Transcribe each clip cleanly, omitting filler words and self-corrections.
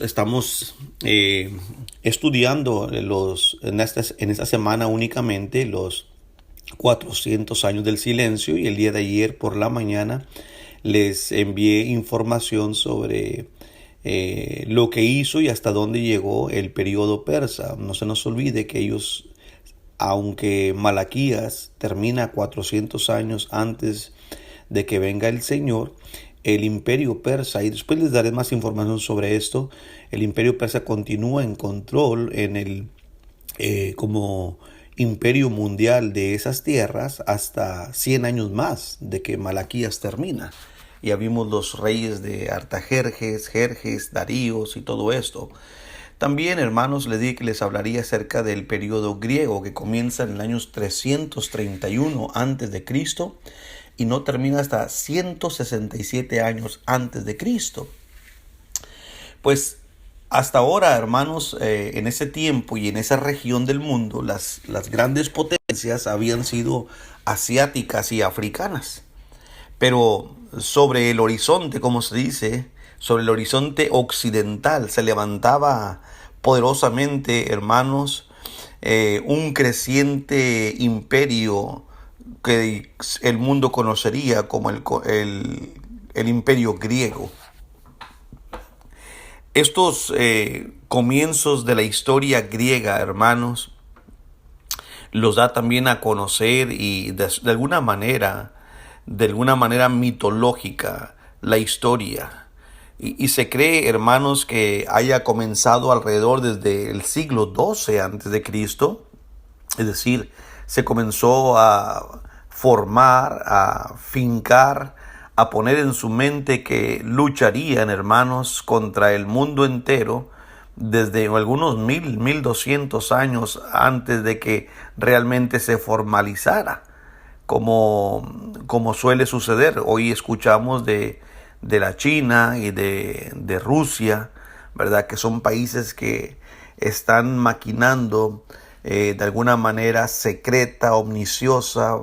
Estamos estudiando en esta semana únicamente los 400 años del silencio, y el día de ayer por la mañana les envié información sobre lo que hizo y hasta dónde llegó el periodo persa. No se nos olvide que ellos, aunque Malaquías termina 400 años antes de que venga el Señor, el imperio persa, y después les daré más información sobre esto, el imperio persa continúa en control como imperio mundial de esas tierras hasta 100 años más de que Malaquías termina. Ya vimos los reyes de Artajerjes, Jerjes, Daríos y todo esto. También, hermanos, les dije que les hablaría acerca del periodo griego que comienza en el año 331 antes de Cristo y no termina hasta 167 años antes de Cristo. Pues hasta ahora, hermanos, en ese tiempo y en esa región del mundo, las grandes potencias habían sido asiáticas y africanas. Pero sobre el horizonte, como se dice, sobre el horizonte occidental se levantaba poderosamente, hermanos, un creciente imperio que el mundo conocería como el imperio griego. Estos comienzos de la historia griega, hermanos, los da también a conocer y de alguna manera mitológica, la historia. Y se cree, hermanos, que haya comenzado alrededor desde el siglo XII antes de Cristo. Es decir, se comenzó a formar, a fincar, a poner en su mente que lucharían, hermanos, contra el mundo entero desde algunos 1200 años antes de que realmente se formalizara, como suele suceder. Hoy escuchamos de la China y de Rusia, ¿verdad? Que son países que están maquinando de alguna manera secreta, omniciosa,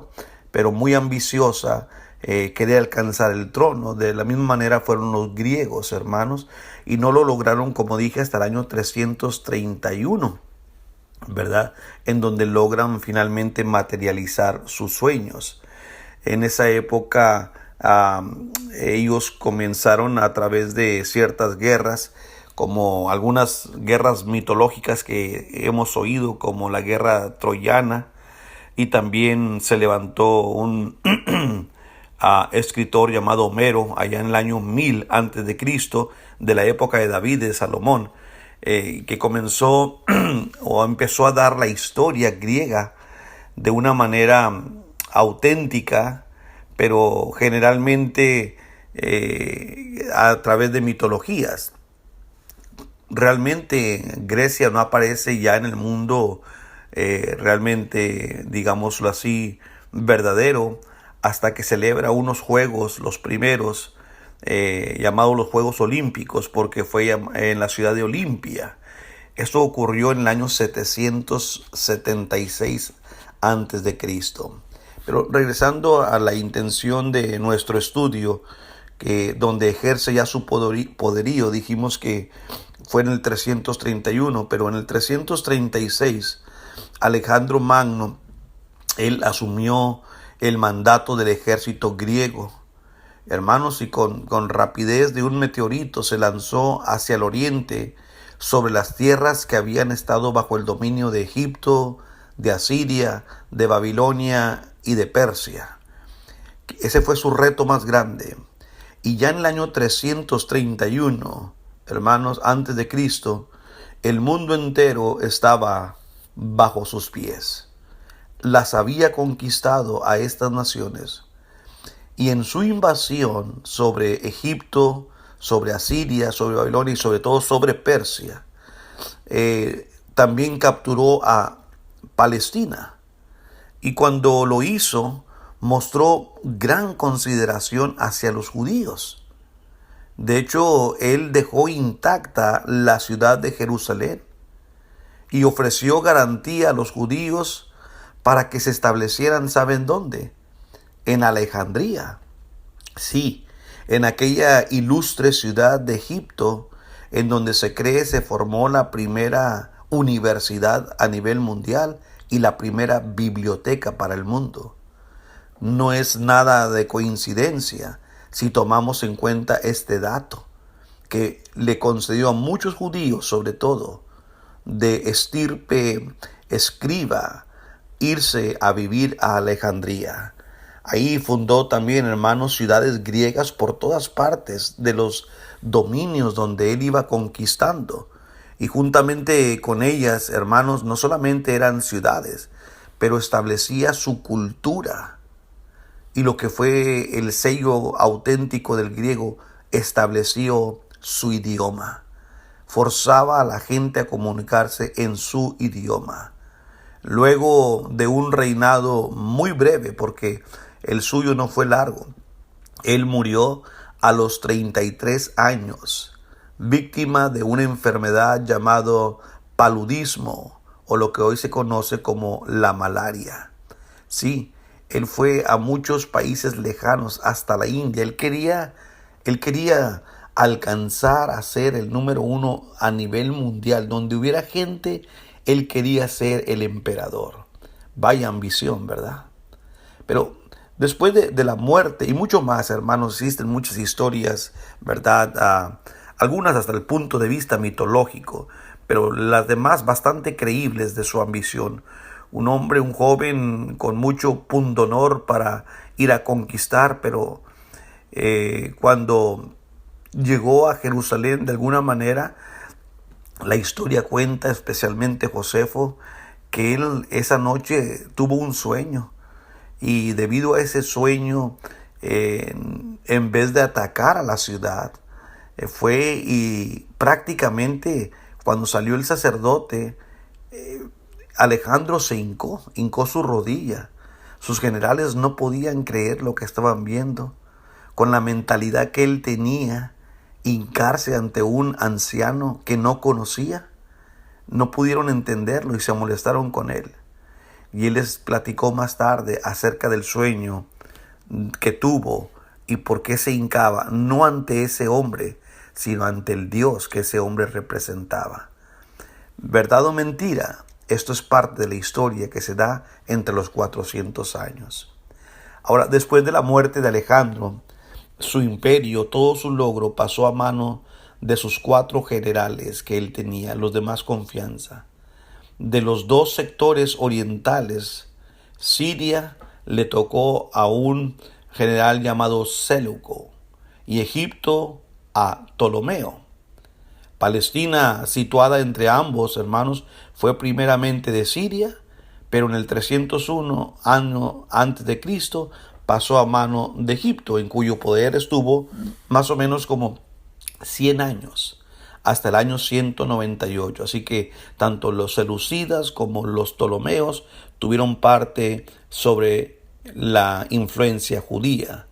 pero muy ambiciosa, querer alcanzar el trono. De la misma manera fueron los griegos, hermanos, y no lo lograron, como dije, hasta el año 331, ¿verdad? En donde logran finalmente materializar sus sueños. En esa época ellos comenzaron a través de ciertas guerras, como algunas guerras mitológicas que hemos oído, como la guerra troyana, y también se levantó un escritor llamado Homero allá en el año 1000 antes de Cristo, de la época de David, de Salomón, que comenzó o empezó a dar la historia griega de una manera auténtica, pero generalmente a través de mitologías. Realmente Grecia no aparece ya en el mundo realmente, digámoslo así, verdadero, hasta que celebra unos juegos, los primeros, llamados los Juegos Olímpicos, porque fue en la ciudad de Olimpia. Esto ocurrió en el año 776 antes de Cristo. Pero regresando a la intención de nuestro estudio, que donde ejerce ya su poderío, dijimos que fue en el 331, pero en el 336 Alejandro Magno, él asumió el mandato del ejército griego, hermanos, y con rapidez de un meteorito se lanzó hacia el oriente sobre las tierras que habían estado bajo el dominio de Egipto, de Asiria, de Babilonia y de Persia. Ese fue su reto más grande. Y ya en el año 331, hermanos, antes de Cristo, el mundo entero estaba bajo sus pies. Las había conquistado a estas naciones. Y en su invasión sobre Egipto, sobre Asiria, sobre Babilonia y sobre todo sobre Persia, también capturó a Palestina. Y cuando lo hizo, mostró gran consideración hacia los judíos. De hecho, él dejó intacta la ciudad de Jerusalén y ofreció garantía a los judíos para que se establecieran, ¿saben dónde? En Alejandría. Sí, en aquella ilustre ciudad de Egipto, en donde se cree se formó la primera universidad a nivel mundial y la primera biblioteca para el mundo. No es nada de coincidencia si tomamos en cuenta este dato que le concedió a muchos judíos, sobre todo de estirpe escriba, irse a vivir a Alejandría. Ahí fundó también, hermanos, ciudades griegas por todas partes de los dominios donde él iba conquistando. Y juntamente con ellas, hermanos, no solamente eran ciudades, pero establecía su cultura. Y lo que fue el sello auténtico del griego, estableció su idioma. Forzaba a la gente a comunicarse en su idioma. Luego de un reinado muy breve, porque el suyo no fue largo, él murió a los 33 años, víctima de una enfermedad llamado paludismo, o lo que hoy se conoce como la malaria. Sí, él fue a muchos países lejanos, hasta la India. Él quería alcanzar a ser el número uno a nivel mundial. Donde hubiera gente, él quería ser el emperador. Vaya ambición, ¿verdad? Pero después de la muerte y mucho más, hermanos, existen muchas historias, ¿verdad? Algunas hasta el punto de vista mitológico, pero las demás bastante creíbles de su ambición. Un hombre, un joven con mucho pundonor para ir a conquistar, pero cuando llegó a Jerusalén, de alguna manera, la historia cuenta, especialmente Josefo, que él esa noche tuvo un sueño. Y debido a ese sueño, en vez de atacar a la ciudad, fue y prácticamente cuando salió el sacerdote, Alejandro se hincó su rodilla. Sus generales no podían creer lo que estaban viendo. Con la mentalidad que él tenía, hincarse ante un anciano que no conocía, no pudieron entenderlo y se molestaron con él. Y él les platicó más tarde acerca del sueño que tuvo y por qué se hincaba, no ante ese hombre, sino ante el Dios que ese hombre representaba. ¿Verdad o mentira? Esto es parte de la historia que se da entre los 400 años. Ahora, después de la muerte de Alejandro, su imperio, todo su logro pasó a mano de sus 4 generales que él tenía, los de más confianza. De los 2 sectores orientales, Siria le tocó a un general llamado Séleuco y Egipto a Ptolomeo. Palestina, situada entre ambos, hermanos, fue primeramente de Siria, pero en el 301 año antes de Cristo pasó a mano de Egipto, en cuyo poder estuvo más o menos como 100 años, hasta el año 198. Así que tanto los seleucidas como los ptolomeos tuvieron parte sobre la influencia judía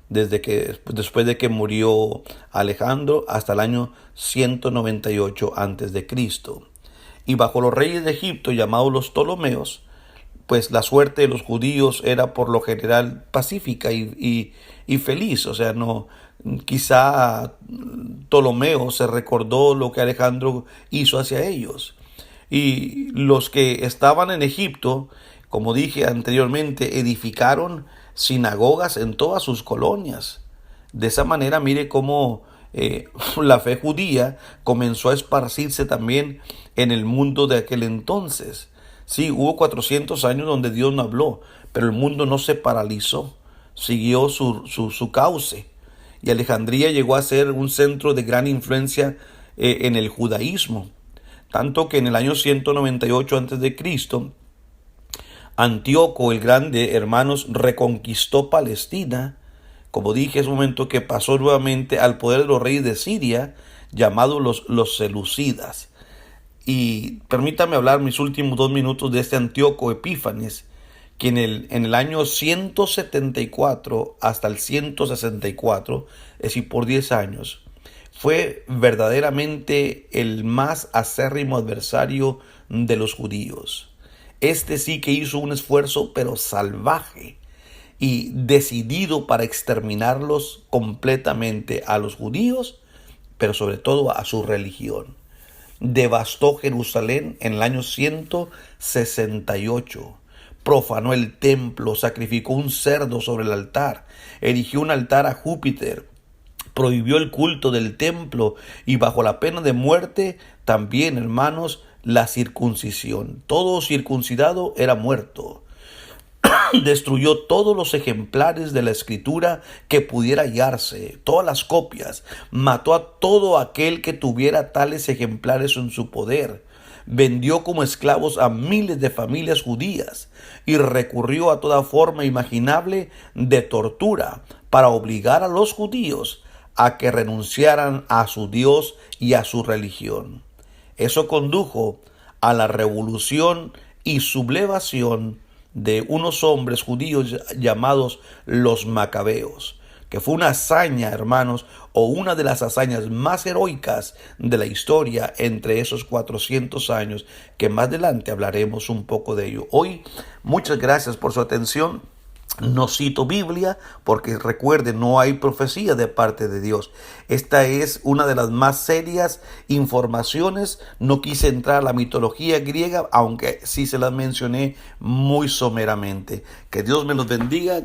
después de que murió Alejandro hasta el año 198 antes de Cristo. Y bajo los reyes de Egipto llamados los ptolomeos, pues la suerte de los judíos era por lo general pacífica y feliz. O sea, no, quizá Ptolomeo se recordó lo que Alejandro hizo hacia ellos. Y los que estaban en Egipto, como dije anteriormente, edificaron sinagogas en todas sus colonias. De esa manera, mire cómo la fe judía comenzó a esparcirse también en el mundo de aquel entonces. Sí, hubo 400 años donde Dios no habló, pero el mundo no se paralizó, siguió su cauce. Y Alejandría llegó a ser un centro de gran influencia en el judaísmo. Tanto que en el año 198 a.C., Antíoco el Grande, hermanos, reconquistó Palestina. Como dije, es un momento que pasó nuevamente al poder de los reyes de Siria, llamados los seleucidas. Y permítame hablar mis últimos 2 minutos de este Antíoco Epífanes, que en el año 174 hasta el 164, es decir, por 10 años, fue verdaderamente el más acérrimo adversario de los judíos. Este sí que hizo un esfuerzo, pero salvaje y decidido para exterminarlos completamente a los judíos, pero sobre todo a su religión. Devastó Jerusalén en el año 168. Profanó el templo, sacrificó un cerdo sobre el altar, erigió un altar a Júpiter, prohibió el culto del templo y bajo la pena de muerte también, hermanos, la circuncisión. Todo circuncidado era muerto. Destruyó todos los ejemplares de la escritura que pudiera hallarse, todas las copias. Mató a todo aquel que tuviera tales ejemplares en su poder. Vendió como esclavos a miles de familias judías y recurrió a toda forma imaginable de tortura para obligar a los judíos a que renunciaran a su Dios y a su religión. Eso condujo a la revolución y sublevación de unos hombres judíos llamados los Macabeos, que fue una hazaña, hermanos, o una de las hazañas más heroicas de la historia entre esos 400 años, que más adelante hablaremos un poco de ello. Hoy, muchas gracias por su atención. No cito Biblia porque recuerden, no hay profecía de parte de Dios. Esta es una de las más serias informaciones. No quise entrar a la mitología griega, aunque sí se las mencioné muy someramente. Que Dios me los bendiga.